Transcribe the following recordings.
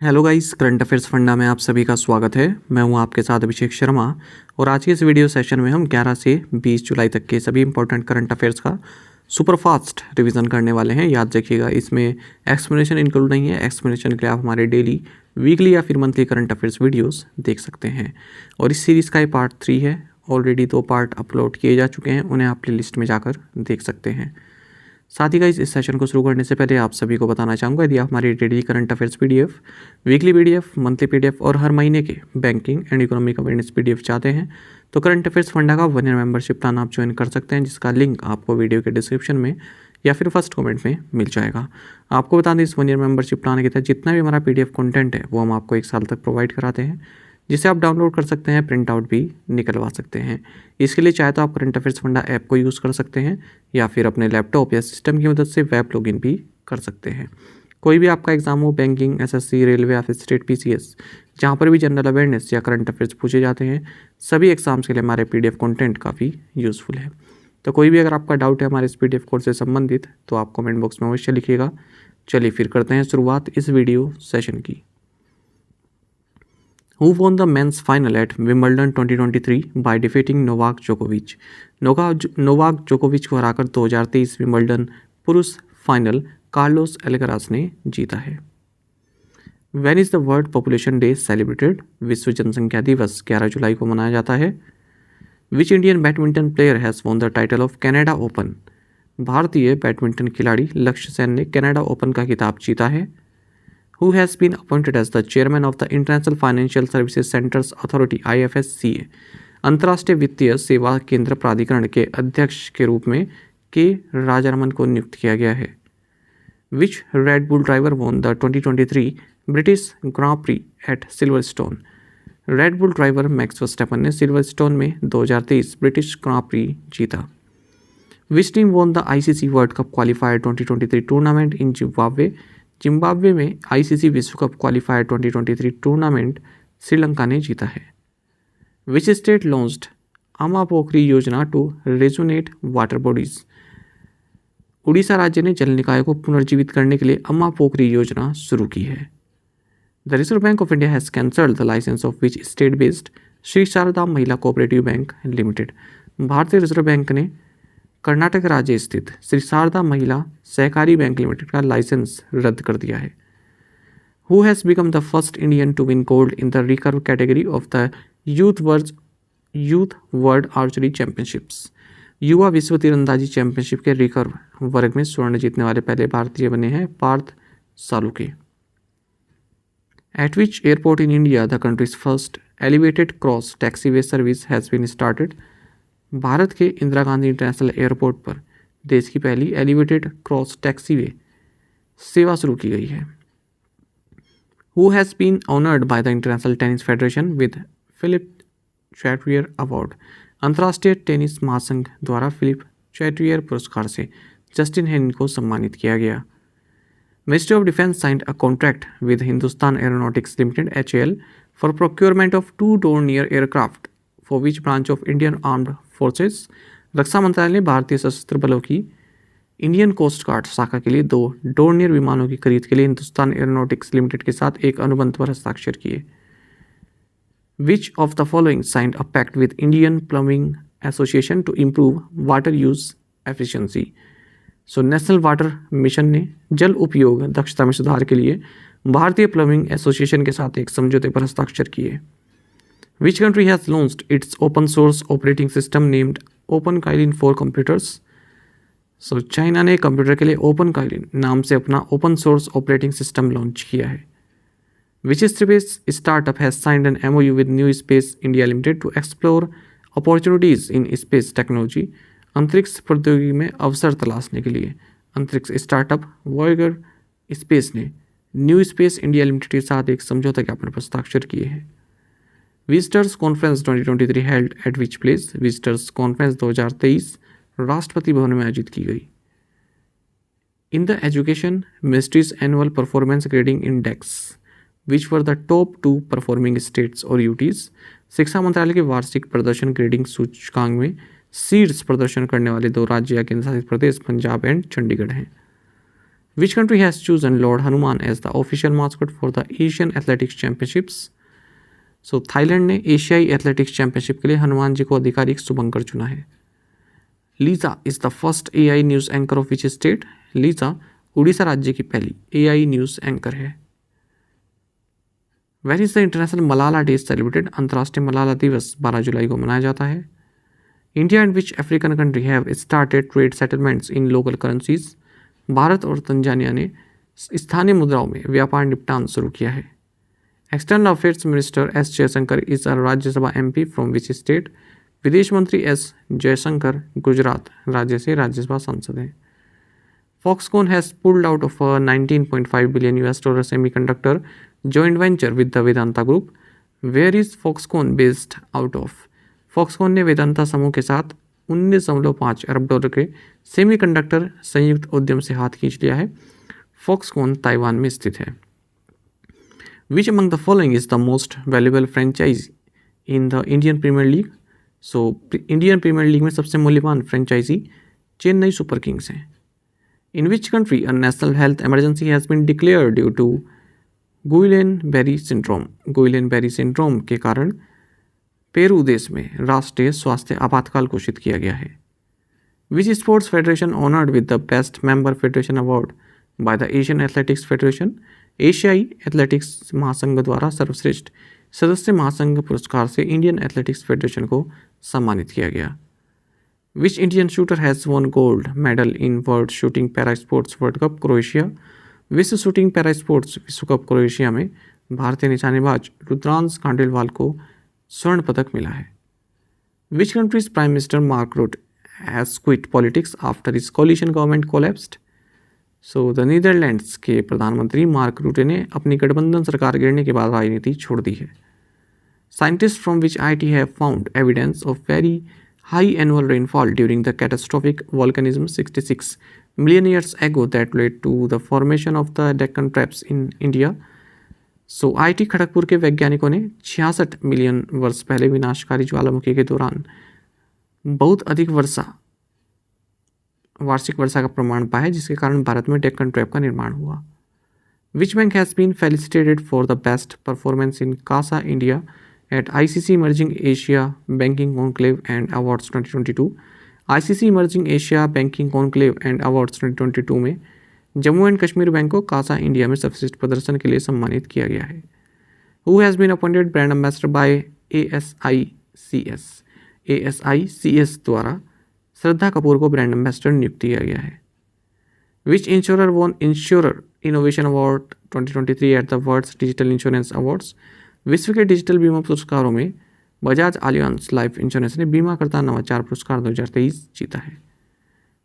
Hello guys, current affairs funda में आप सभी का स्वागत है। मैं हूं आपके साथ अभिषेक शर्मा और आज के इस वीडियो सेशन में हम 11 से 20 जुलाई तक के सभी इंपॉर्टेंट करंट अफेयर्स का सुपर फास्ट रिवीजन करने वाले हैं। याद रखिएगा, इसमें एक्सप्लेनेशन इंक्लूड नहीं है। एक्सप्लेनेशन के लिए आप हमारे डेली, वीकली या फिर मंथली करंट अफेयर्स वीडियोस देख सकते हैं। और इस सीरीज़ का ये पार्ट 3 है। ऑलरेडी 2 पार्ट अपलोड किए जा चुके हैं, उन्हें आप प्ले लिस्ट में जाकर देख सकते हैं। साथ ही गाइस, इस सेशन को शुरू करने से पहले आप सभी को बताना चाहूँगा, यदि आप हमारी daily current affairs PDF, weekly PDF, monthly PDF और हर महीने के banking and economic awareness PDF चाहते हैं तो करंट अफेयर्स फंडा का 1 ईयर मेंबरशिप प्लान आप ज्वाइन कर सकते हैं, जिसका लिंक आपको वीडियो के डिस्क्रिप्शन में या फिर फर्स्ट कमेंट में मिल जाएगा। आपको बता दें, इस 1 ईयर मेंबरशिप प्लान के तहत जितना भी हमारा पीडीएफ कंटेंट है वो हम आपको 1 साल तक प्रोवाइड कराते हैं, जिसे आप डाउनलोड कर सकते हैं, प्रिंट आउट भी निकलवा सकते हैं। इसके लिए चाहे तो आप करंट अफेयर्स फंडा ऐप को यूज़ कर सकते हैं या फिर अपने लैपटॉप या सिस्टम की मदद से वेब लॉगिन भी कर सकते हैं। कोई भी आपका एग्जाम हो, बैंकिंग, एसएससी, रेलवे या फिर स्टेट पीसीएस, जहाँ पर भी जनरल अवेयरनेस या करंट अफेयर्स पूछे जाते हैं, सभी एग्जाम्स के लिए हमारे पीडीएफ कंटेंट काफ़ी यूज़फुल है। तो कोई भी अगर आपका डाउट है हमारे इस पीडीएफ कोर्स से संबंधित तो आप कमेंट बॉक्स में अवश्य लिखिएगा। चलिए फिर करते हैं शुरुआत इस वीडियो सेशन की। Who won the men's final at Wimbledon 2023 by defeating Novak Djokovic? Novak जोकोविच को हराकर 2023 विंबलडन पुरुष फाइनल कार्लोस अल्कराज ने जीता है। When is the world population day celebrated? विश्व जनसंख्या दिवस 11 जुलाई को मनाया जाता है। Which Indian badminton player has won the title of Canada open? भारतीय बैडमिंटन खिलाड़ी लक्ष्य सेन ने कनाडा ओपन का खिताब जीता है। Who has been appointed as the chairman of the International Financial Services Centers Authority IFSCA? अंतर्राष्ट्रीय वित्तीय सेवा केंद्र प्राधिकरण के अध्यक्ष के रूप में के राजारमन को नियुक्त किया गया है। Which Red Bull driver won the 2023 British Grand Prix at Silverstone? Red bull driver max Verstappen ने सिल्वरस्टोन में 2023 ब्रिटिश ग्रां प्री जीता। Which team won the ICC world cup qualifier 2023 tournament in Zimbabwe? Zimbabwe में ICC विश्व cup qualifier 2023 tournament Sri Lanka ने जीता है। Which state launched अम्मा पोखरी योजना to resonate water bodies? Orissa राज्य ने जल निकाय को पुनर्जीवित करने के लिए अम्मा पोखरी योजना शुरू की है। The reserve bank of India has cancelled the licence of which state based Shri Sharada Mahila cooperative bank limited? भारतीय रिजर्व बैंक ने कर्नाटक राज्य स्थित श्री शारदा महिला सहकारी बैंक लिमिटेड का लाइसेंस रद्द कर दिया है। Who has become the first Indian to win gold in the recurve category of the youth world archery championships? युवा विश्व तीरंदाजी चैंपियनशिप के रिकर्व वर्ग में स्वर्ण जीतने वाले पहले भारतीय बने हैं Parth Saluke. At which airport in India the country's first elevated cross taxiway service has been started? Bharat के इंदिरा गांधी इंटरनेशनल एयरपोर्ट पर देश की पहली एलिवेटेड क्रॉस टैक्सीवे सेवा शुरू की गई है। Who has been honoured by the International Tennis Federation with Philippe Chatrier award? अंतर्राष्ट्रीय टेनिस महासंघ द्वारा फिलिप चैट्रियर पुरस्कार से जस्टिन हेनरी को सम्मानित किया गया। Ministry of defence signed a contract with Hindustan aeronautics limited HAL for procurement of 2 Dornier aircraft for which branch of Indian armed forces? रक्षा मंत्रालय ने भारतीय सशस्त्र बलों की इंडियन कोस्ट गार्ड शाखा के लिए 2 डोर्नियर विमानों की खरीद के लिए हिंदुस्तान एरोनॉटिक्स लिमिटेड के साथ एक अनुबंध पर हस्ताक्षर किए। Which of the following signed a pact with Indian plumbing association to improve water use efficiency? So national water mission ने जल उपयोग दक्षता में सुधार के लिए भारतीय प्लम्बिंग एसोसिएशन के साथ एक समझौते पर हस्ताक्षर किए। Which country has launched its open source operating system named OpenKylin for computers? So China ने कंप्यूटर के लिए OpenKylin नाम से अपना open source operating system launch किया है। Which space startup has signed an MOU with New Space India Limited to explore opportunities in space technology? अंतरिक्ष प्रौद्योगिकी में अवसर तलाशने के लिए अंतरिक्ष स्टार्टअप वॉयगर स्पेस ने न्यू स्पेस इंडिया लिमिटेड के साथ एक समझौता ज्ञापन पर हस्ताक्षर किए हैं। Visitors conference 2023 held at which place? Visitors conference 2023 Rashtrapati Bhavan में आयोजित की गई। In the education ministries annual performance grading index which were the top 2 performing states और यूटीज? शिक्षा मंत्रालय के वार्षिक प्रदर्शन ग्रेडिंग सूचकांक में शीर्ष प्रदर्शन करने वाले 2 राज्य या केंद्र शासित प्रदेश पंजाब एंड चंडीगढ़ हैं। Which country has chosen Lord Hanuman as the official mascot for the Asian Athletics Championships? So Thailand ने एशियाई एथलेटिक्स चैंपियनशिप के लिए हनुमान जी को आधिकारिक शुभंकर चुना है। Lisa is the first AI news anchor of which state? Lisa Orissa राज्य की पहली एआई न्यूज़ एंकर है। Where is the international Malala day celebrated? अंतर्राष्ट्रीय मलाला दिवस 12 जुलाई को मनाया जाता है। India and which African country have started trade settlements in local currencies? भारत और तंजानिया ने स्थानीय मुद्राओं में व्यापार निपटान शुरू किया है। External affairs minister S Jaishankar is a Rajya Sabha MP from which state? विदेश मंत्री एस जयशंकर गुजरात राज्य से राज्यसभा सांसद हैं। Foxconn has pulled out of a $19.5 billion semiconductor joint venture with the Vedanta group. Where is Foxconn based out of? Foxconn ने वेदांता समूह के साथ $19.5 अरब के सेमीकंडक्टर संयुक्त उद्यम से हाथ खींच लिया है। फॉक्सकॉन ताइवान में स्थित है। Which among the following is the most valuable franchise in the Indian Premier League? So Indian Premier League में सबसे मूल्यवान फ्रेंचाइजी चेन्नई सुपर किंग्स हैं। In which country a national health emergency has been declared due to Guillain Barre syndrome? Guillain Barre syndrome के कारण Peru देश में राष्ट्रीय स्वास्थ्य आपातकाल घोषित किया गया है। विच sports federation honoured with the best member federation award by the Asian athletics federation? एशियाई एथलेटिक्स महासंघ द्वारा सर्वश्रेष्ठ सदस्य महासंघ पुरस्कार से इंडियन एथलेटिक्स फेडरेशन को सम्मानित किया गया। Which Indian shooter has won gold medal in world shooting para sports world cup? Croatia. विश्व शूटिंग पैरा स्पोर्ट्स विश्व कप क्रोएशिया में भारतीय निशानेबाज रुद्रांश खांडेलवाल को स्वर्ण पदक मिला है। Which country's prime minister Mark Rutte has quit politics after his coalition government collapsed? So the Netherlands के प्रधानमंत्री मार्क रूटे ने अपनी गठबंधन सरकार गिरने के बाद राजनीति छोड़ दी है। Scientist from which IT have found evidence of very high annual rainfall during the catastrophic volcanism 66 million years ago that led to the formation of the Deccan Traps in India? So IT Kharagpur के वैज्ञानिकों ने 66 million वर्ष पहले विनाशकारी ज्वालामुखी के दौरान बहुत अधिक वार्षिक वर्षा का प्रमाण पाया, जिसके कारण भारत में डेक्कन ट्रैप का निर्माण हुआ। Which bank has been felicitated for the best performance in CASA India at ICC emerging Asia banking conclave and awards 2022? ICC emerging Asia banking conclave and awards 2022 में जम्मू एंड कश्मीर बैंक को कासा इंडिया में सर्वश्रेष्ठ प्रदर्शन के लिए सम्मानित किया गया है। Who has been appointed brand ambassador by ASICS? ASICS द्वारा श्रद्धा कपूर को ब्रांड एम्बेसडर नियुक्त किया गया है। Which insurer won insurer innovation award 2023 at the world's digital insurance awards? विश्व के डिजिटल बीमा पुरस्कारों में बजाज आलियांज लाइफ इंश्योरेंस ने बीमाकर्ता नवाचार पुरस्कार 2023 जीता है।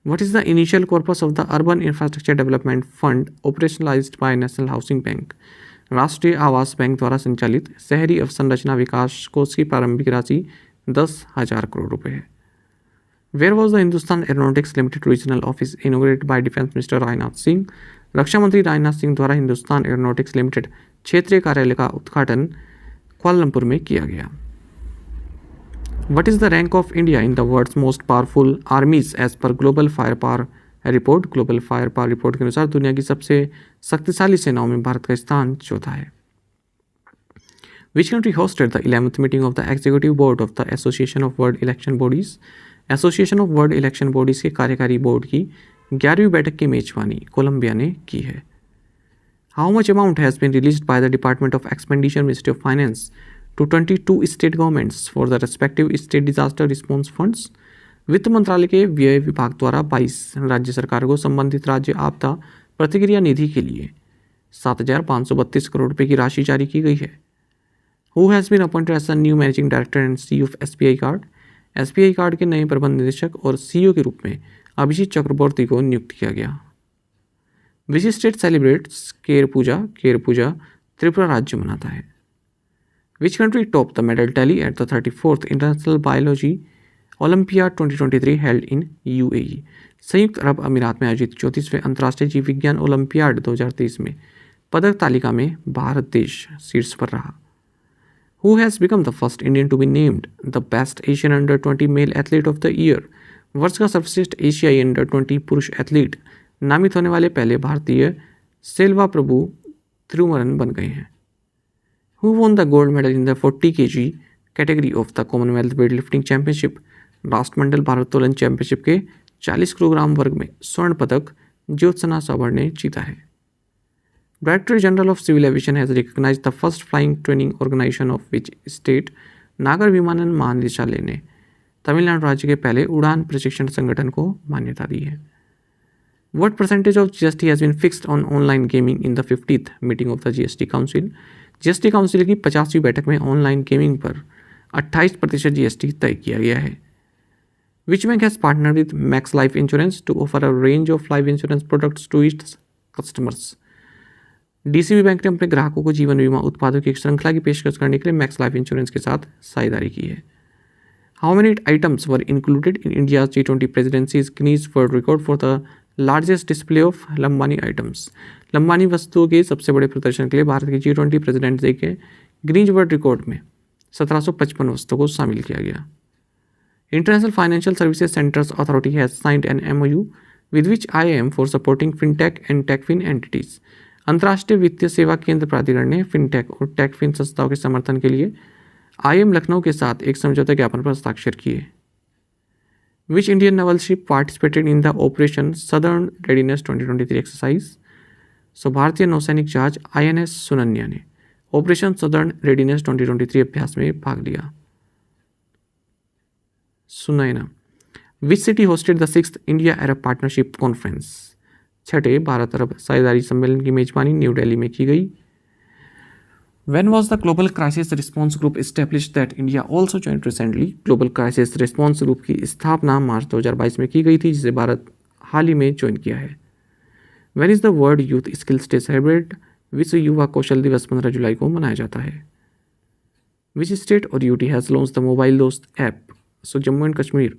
What is the initial corpus of the urban infrastructure development fund operationalised by national housing bank? राष्ट्रीय आवास बैंक द्वारा संचालित शहरी अवसंरचना विकास कोष की प्रारंभिक राशि 10,000 करोड़ रुपये है। Where was the Hindustan aeronautics limited regional office inaugurated by defence minister Rajnath Singh? रक्षा मंत्री राजनाथ सिंह द्वारा हिंदुस्तान एरोनॉटिक्स लिमिटेड क्षेत्रीय कार्यालय का उद्घाटन कुआलालंपुर में किया गया। What is the rank of India in the world's most powerful armies as per global fire power report? Global fire power report के अनुसार दुनिया की सबसे शक्तिशाली सेनाओं में भारत का स्थान चौथा है। Which country hosted the 11th meeting of the executive board of the association of world election bodies? Association of world election bodies के कार्यकारी बोर्ड की 11वीं बैठक की मेजबानी कोलंबिया ने की है। How much amount has been released by the department of expenditure ministry of finance to 22 state governments for the respective state disaster response funds? वित्त मंत्रालय के व्यय विभाग द्वारा 22 राज्य सरकार को संबंधित राज्य आपदा प्रतिक्रिया निधि के लिए 7,532 करोड़ रुपये की राशि जारी की गई है। Who has been appointed as the new managing director and CEO of SBI card? SBI card के नए प्रबंध निदेशक और CEO के रूप में अभिजीत चक्रवर्ती को नियुक्त किया गया। विच स्टेट सेलिब्रेट्स केर पूजा? केर पूजा त्रिपुरा राज्य मनाता है। Which country top the medal tally at the 34th international biology olympiad 2023 held in UAE? संयुक्त अरब अमीरात में आयोजित 34वें अंतर्राष्ट्रीय जीव विज्ञान ओलंपियाड 2023 में पदक तालिका में भारत देश शीर्ष पर रहा। Who has become the first Indian to be named the best Asian under 20 male athlete of the year? वर्ष का सर्वश्रेष्ठ एशियाई अंडर 20 पुरुष एथलीट नामित होने वाले पहले भारतीय सेल्वा प्रभु तिरुमरन बन गए हैं। Who won the gold medal in the 40 kg category of the Commonwealth weight lifting championship? राष्ट्रमंडल भारोत्तोलन चैंपियनशिप के 40 किलोग्राम वर्ग में स्वर्ण पदक ज्योत्सना सावर ने जीता है। Director general of civil aviation has recognised the first flying training organisation of which state? नागर विमानन महानिदेशालय ने तमिलनाडु राज्य के पहले उड़ान प्रशिक्षण संगठन को मान्यता दी है। What percentage of GST has been fixed on online gaming in the 50th meeting of the GST Council? GST council की 50वीं बैठक में ऑनलाइन गेमिंग पर 28% GST तय किया गया है। Which bank has partnered with Max Life Insurance to offer a range of life insurance products to its customers? DCB bank ने अपने ग्राहकों को जीवन बीमा उत्पादों की एक श्रृंखला की पेशकश करने के लिए मैक्स लाइफ इंश्योरेंस के साथ साझेदारी की है। How many items were included in India's G20 presidency's Guinness World Record for the largest display of Lambani items? Lambani वस्तुओं के सबसे बड़े प्रदर्शन के लिए भारत की G20 प्रेसिडेंसी के गिनीज वर्ल्ड रिकॉर्ड में 1755 वस्तुओं को शामिल किया गया। International financial services centres authority has signed an MOU with which IIM for supporting fintech and techfin entities. अंतर्राष्ट्रीय वित्तीय सेवा केंद्र प्राधिकरण ने फिनटेक और टेकफिन संस्थाओं के समर्थन के लिए IIM लखनऊ के साथ एक समझौता ज्ञापन पर हस्ताक्षर किए। Which Indian naval ship participated in the Operation Southern Readiness 2023 exercise? So भारतीय नौसैनिक जहाज INS सुनन्या ने ऑपरेशन सदर्न रेडीनेस 2023 अभ्यास में भाग लिया। Sunaina. Which city hosted the 6th India Arab Partnership Conference? छठे भारत अरब साझेदारी सम्मेलन की मेजबानी न्यू दिल्ली में की गई। When was the Global Crisis Response Group established that India also joined recently? Global Crisis Response Group की स्थापना मार्च 2022 में की गई थी, जिसे भारत हाल ही में ज्वाइन किया है। When is the World Youth Skills Day celebrated? विश्व युवा कौशल दिवस 15 जुलाई को मनाया जाता है। Which state और UT has launched the mobile Dost app? So Jammu and Kashmir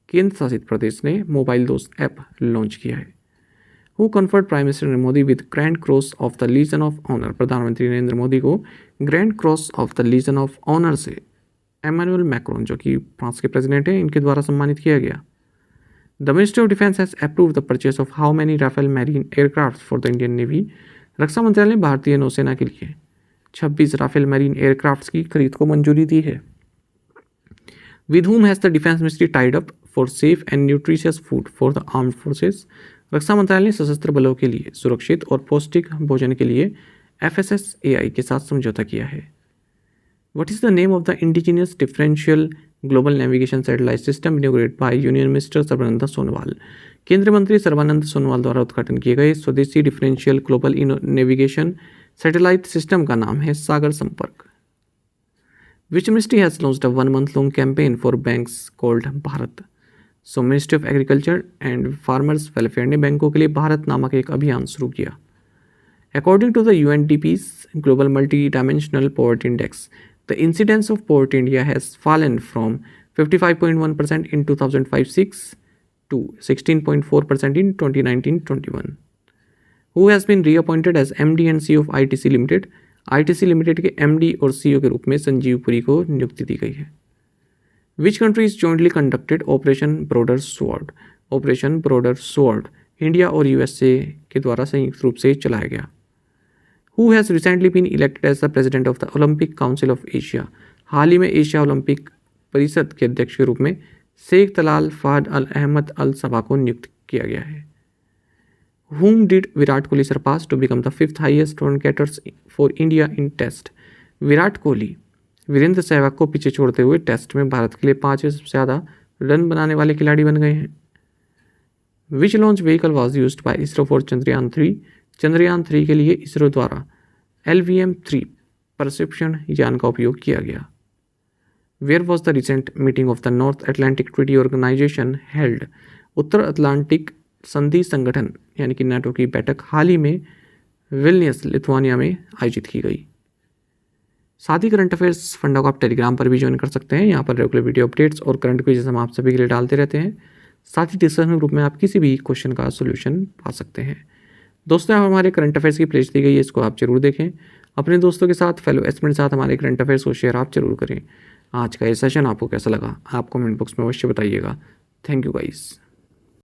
केंद्र शासित प्रदेश ने मोबाइल दोस्त ऐप लॉन्च किया है। Who conferred prime minister Narendra Modi with grand cross of the legion of honour? प्रधानमंत्री नरेंद्र मोदी को grand cross of the legion of honour से Emmanuel Macron, जो कि फ्रांस के प्रेसिडेंट हैं, इनके द्वारा सम्मानित किया गया। The ministry of defence has approved the purchase of how many Rafale marine aircraft for the Indian navy? रक्षा मंत्रालय ने भारतीय नौसेना के लिए 26 राफेल मैरीन एयरक्राफ्ट की खरीद को मंजूरी दी है। With whom has the defense ministry tied up for safe and nutritious food for the armed forces? रक्षा मंत्रालय ने सशस्त्र बलों के लिए सुरक्षित और पौष्टिक भोजन के लिए FSSAI के साथ समझौता किया है। What is the name of the indigenous differential global navigation satellite system inaugurated by Union Minister Sarbananda Sonowal? केंद्रीय मंत्री सर्बानंद सोनोवाल द्वारा उद्घाटन किए गए स्वदेशी differential global navigation satellite system का नाम है सागर संपर्क। Which ministry has launched a 1-month-long campaign for banks called Bharat? So ministry of agriculture and farmers welfare ने बैंकों के लिए भारत नामक एक अभियान शुरू किया। According to the UNDP's global multi dimensional poverty index, the incidence of poverty India has fallen from 55.1% in 2005-06 to 16.4% in 2019-21. Who has been reappointed as MD and CEO of ITC Limited? ITC Limited के MD और CEO के रूप में संजीव पुरी को नियुक्ति दी गई है। Which countries jointly conducted Operation Broader Sword? Operation Broader Sword India और USA के द्वारा संयुक्त रूप से चलाया गया। Who has recently been elected as the President of the Olympic Council of Asia? हाल ही में एशिया ओलंपिक परिषद के अध्यक्ष के रूप में शेख तलाल फहद अल अहमद अल सबा को नियुक्त किया गया है। Whom did Virat Kohli surpass to become the 5th highest run getter for India in Test? Virat Kohli Virendra Sehwag को पीछे छोड़ते हुए टेस्ट में भारत के लिए 5वें सबसे ज़्यादा रन बनाने वाले खिलाड़ी बन गए हैं। विच launch vehicle was used by ISRO for Chandrayaan 3? Chandrayaan 3 के लिए इसरो द्वारा LVM-3 प्रक्षेपण यान का उपयोग किया गया। Where was the recent meeting of the North Atlantic Treaty Organisation held? उत्तर अटलांटिक संधि संगठन यानी कि NATO की बैठक हाल ही में विल्नियस लिथुआनिया में आयोजित की गई। साथ ही करंट अफेयर्स फंडा को आप टेलीग्राम पर भी ज्वाइन कर सकते हैं। यहाँ पर रेगुलर वीडियो अपडेट्स और करंट क्विज़ हम आप सभी के लिए डालते रहते हैं। साथ ही डिस्कशन ग्रुप में आप किसी भी क्वेश्चन का सोल्यूशन पा सकते हैं। दोस्तों, हमारे करंट अफेयर्स की प्लेलिस्ट दी गई है, इसको आप जरूर देखें। अपने दोस्तों के साथ, फेलो एस्पिरेंट के साथ हमारे करंट अफेयर्स को शेयर आप जरूर करें। आज का ये सेशन आपको कैसा लगा आप कमेंट बॉक्स में अवश्य बताइएगा। Thank you guys.